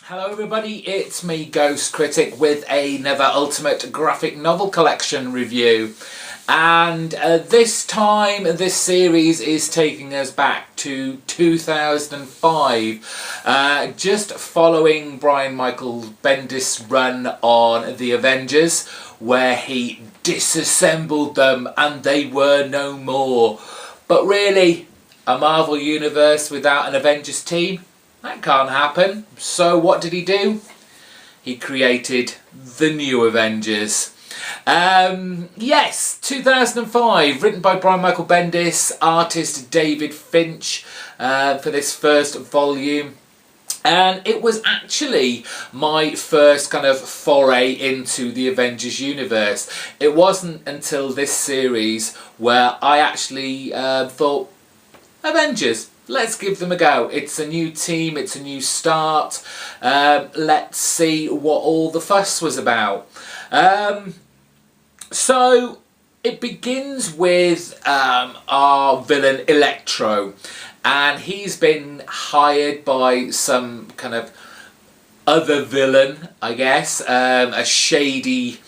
Hello everybody, it's me GhostCritic with another Ultimate Graphic Novel Collection review, and this time this series is taking us back to 2005, just following Brian Michael Bendis' run on the Avengers, where he disassembled them and they were no more. But really, a Marvel universe without an Avengers team? That can't happen. So what did he do? He created the new Avengers. Yes, 2005, written by Brian Michael Bendis, artist David Finch for this first volume. And it was actually my first kind of foray into the Avengers universe. It wasn't until this series where I actually thought, Avengers, let's give them a go. It's a new team, it's a new start. Let's see what all the fuss was about. So it begins with our villain Electro, and he's been hired by some kind of other villain, I guess, a shady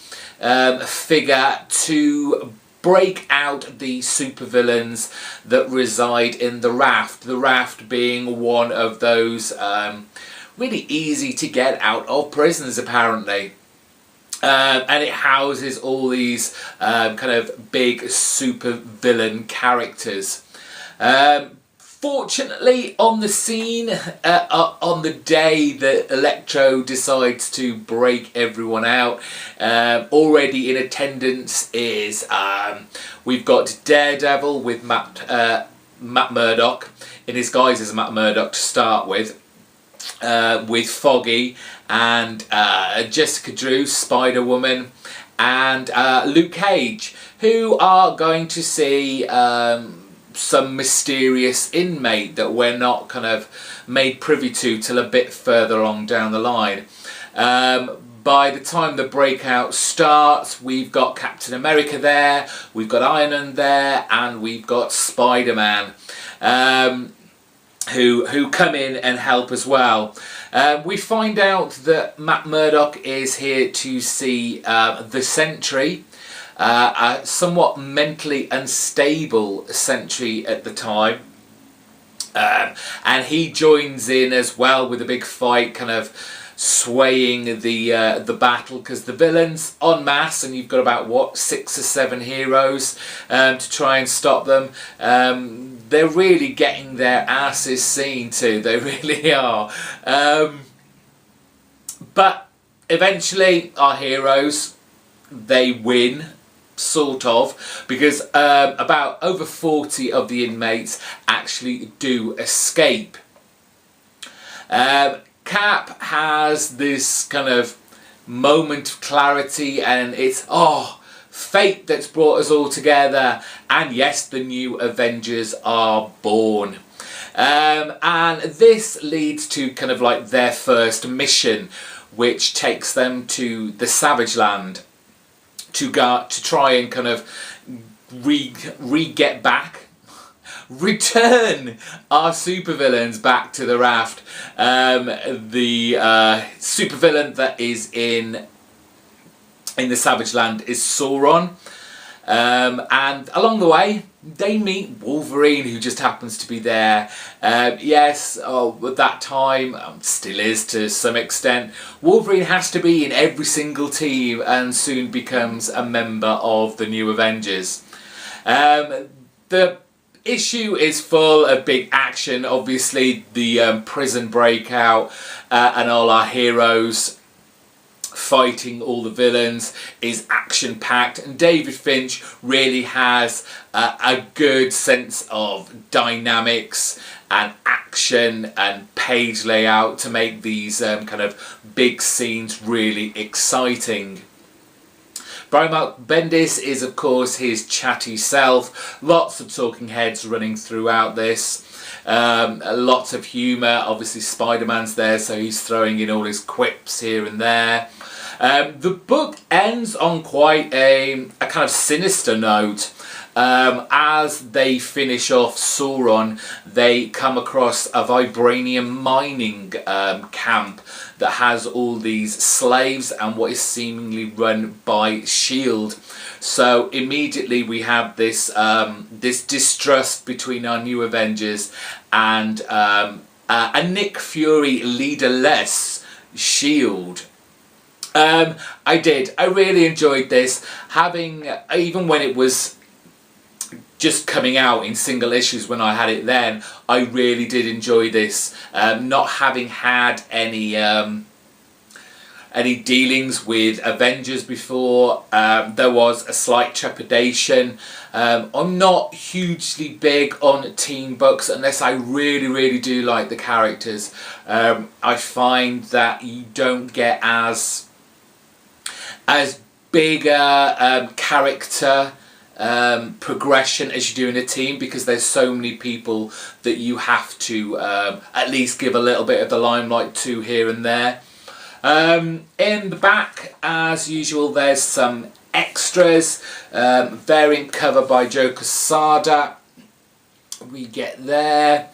figure to break out the supervillains that reside in the Raft. The Raft being one of those really easy to get out of prisons, apparently. And it houses all these kind of big supervillain characters. Fortunately, on the scene, on the day that Electro decides to break everyone out, already in attendance is we've got Daredevil with Matt Murdock, in his guise as Matt Murdock to start with Foggy and Jessica Drew, Spider-Woman, and Luke Cage, who are going to see some mysterious inmate that we're not kind of made privy to till a bit further on down the line. By the time the breakout starts, we've got Captain America there, we've got Iron Man there, and we've got Spider-Man, who come in and help as well. We find out that Matt Murdock is here to see the Sentry, a somewhat mentally unstable Sentry at the time, and he joins in as well with a big fight, kind of swaying the battle, because the villains en masse, and you've got about what, 6 or 7 heroes to try and stop them. They're really getting their asses seen to, they really are. But eventually our heroes, they win, sort of, because about over 40 of the inmates actually do escape. Cap has this kind of moment of clarity, and it's fate that's brought us all together, and yes, the new Avengers are born. And this leads to kind of like their first mission, which takes them to the Savage Land to try and kind of get back, return our supervillains back to the Raft. The supervillain that is in the Savage Land is Sauron. And along the way, they meet Wolverine, who just happens to be there. Yes, at that time, still is to some extent, Wolverine has to be in every single team and soon becomes a member of the new Avengers. The issue is full of big action, obviously the prison breakout and all our heroes fighting all the villains is action-packed, and David Finch really has a good sense of dynamics and action and page layout to make these kind of big scenes really exciting. Brian Bendis is of course his chatty self, lots of talking heads running throughout this. Lots of humour, obviously Spider-Man's there, so he's throwing in all his quips here and there. The book ends on quite a kind of sinister note. As they finish off Sauron, they come across a vibranium mining camp that has all these slaves and what is seemingly run by S.H.I.E.L.D. So immediately we have this this distrust between our new Avengers and a Nick Fury leaderless S.H.I.E.L.D. I really enjoyed this, having, even when it was just coming out in single issues when I had it then, I really did enjoy this. Not having had any dealings with Avengers before, there was a slight trepidation. I'm not hugely big on team books unless I really do like the characters. I find that you don't get as big a character progression as you do in a team, because there's so many people that you have to at least give a little bit of the limelight to here and there. In the back, as usual, there's some extras, variant cover by Joe Quesada. We get there.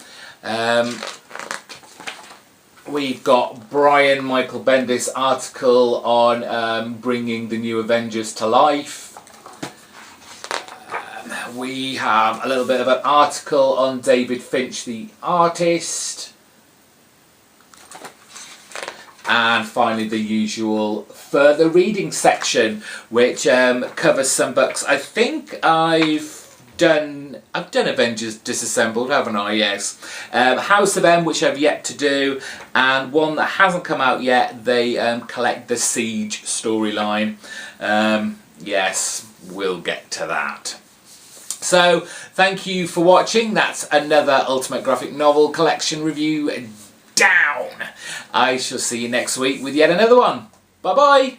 We've got Brian Michael Bendis' article on bringing the new Avengers to life. We have a little bit of an article on David Finch, the artist. And finally the usual further reading section, which covers some books. I think I've done Avengers Disassembled, haven't I? Yes. House of M, which I've yet to do, and one that hasn't come out yet. They collect the Siege storyline. Yes, we'll get to that. So, thank you for watching. That's another Ultimate Graphic Novel Collection review down. I shall see you next week with yet another one. Bye bye.